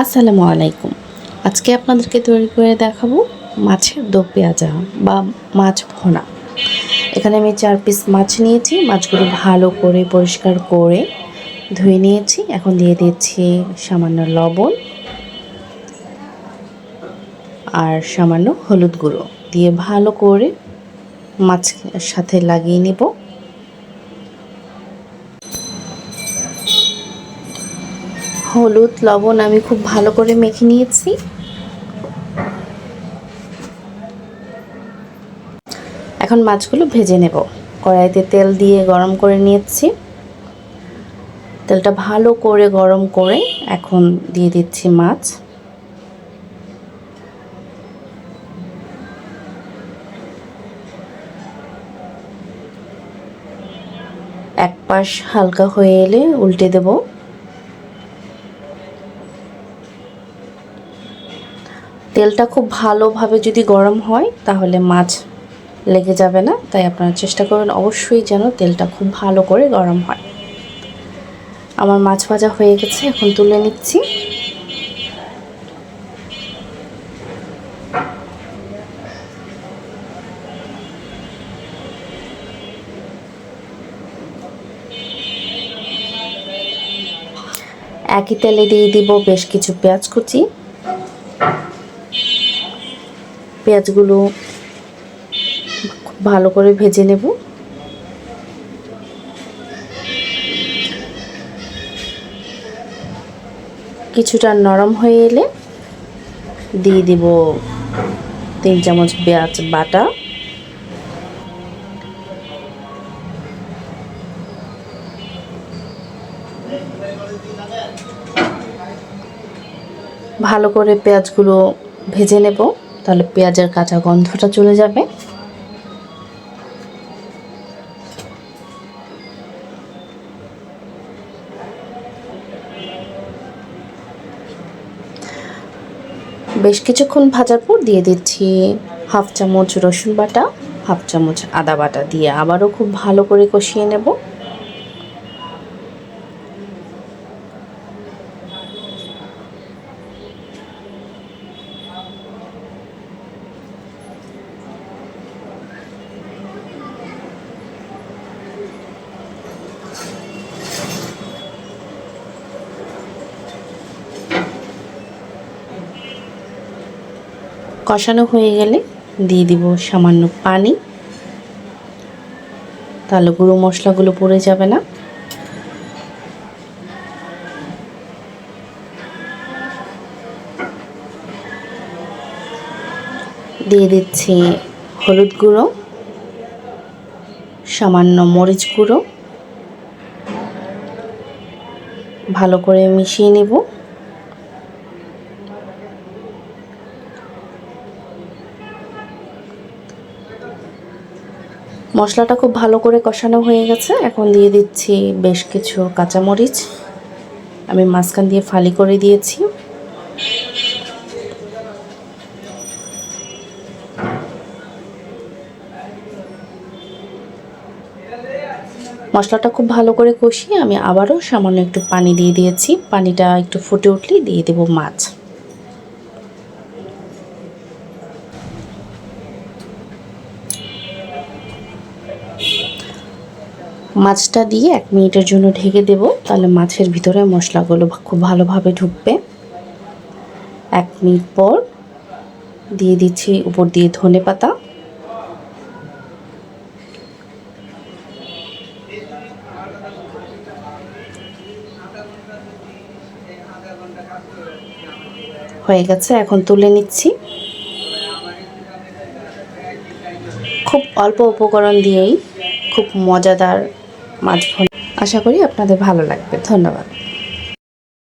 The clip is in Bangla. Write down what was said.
আসসালামু আলাইকুম। আজকে আপনাদেরকে তৈরি করে দেখাবো মাছের দো পেঁয়াজা বা মাছ ভুনা। এখানে আমি 4 পিস মাছ নিয়েছি। মাছগুলো ভালো করে পরিষ্কার করে ধুয়ে নিয়েছি। এখন দিয়ে দিচ্ছি সামান্য লবণ আর সামান্য হলুদ গুঁড়ো দিয়ে ভালো করে মাছের সাথে লাগিয়ে নেব। হলুদ লবণ আমি খুব ভালো করে মেখে নিয়েছি। এখন মাছগুলো ভেজে নেব। কড়াইতে তেল দিয়ে গরম করে নিয়েছি। তেলটা ভালো করে গরম করে এখন দিয়ে দিচ্ছি মাছ। এক পাশ হালকা হয়ে এলে উল্টে দেব। তেলটা খুব ভালোভাবে যদি গরম হয় তাহলে মাছ লেগে যাবে না, তাই আপনারা চেষ্টা করবেন অবশ্যই যেন তেলটা খুব ভালো করে গরম হয়। আমার মাছ ভাজা হয়ে গেছে, এখন তুলে নিচ্ছি। একই তেলে দিয়ে দিব বেশ কিছু পেঁয়াজ কুচি। পেঁয়াজগুলো খুব ভালো করে ভেজে নেব। কিছুটা নরম হয়ে এলে দিয়ে দিব 3 চামচ পেঁয়াজ বাটা, ভালো করে পেঁয়াজগুলো ভেজে নেব, তাহলে পেঁয়াজের কাঁচা গন্ধটা চলে যাবে। বেশ কিছুক্ষণ ভাজার পর দিয়ে দিচ্ছি হাফ চামচ রসুন বাটা, হাফ চামচ আদা বাটা দিয়ে আবারও খুব ভালো করে কষিয়ে নেব। কষানো হয়ে গেলে দিয়ে দিব সামান্য পানি, তাহলে গুঁড়ো মশলাগুলো পড়ে যাবে না। দিয়ে দিচ্ছি হলুদ গুঁড়ো, সামান্য মরিচ গুঁড়ো, ভালো করে মিশিয়ে নেব। মশলাটা খুব ভালো করে কষানো হয়ে গেছে, এখন দিয়ে দিচ্ছি বেশ কিছু কাঁচামরিচ, আমি মাঝখান দিয়ে ফালি করে দিয়েছি। মশলাটা খুব ভালো করে কষিয়ে আমি আবারও সামান্য একটু পানি দিয়ে দিয়েছি। পানিটা একটু ফুটে উঠলেই দিয়ে দেব মাছ। মাছটা দিয়ে 1 মিনিটের জন্য ঢেকে দেব, তাহলে মাছের ভিতরে মশলাগুলো খুব ভালোভাবে ঢুকবে। 1 মিনিট পর দিয়ে দিচ্ছি উপর দিয়ে ধনেপাতা। হয়ে গেছে, এখন তুলে নিচ্ছি। খুব অল্প উপকরণ দিয়েই খুব মজাদার মাছ ভুনা। আশা করি আপনাদের ভালো লাগবে। ধন্যবাদ।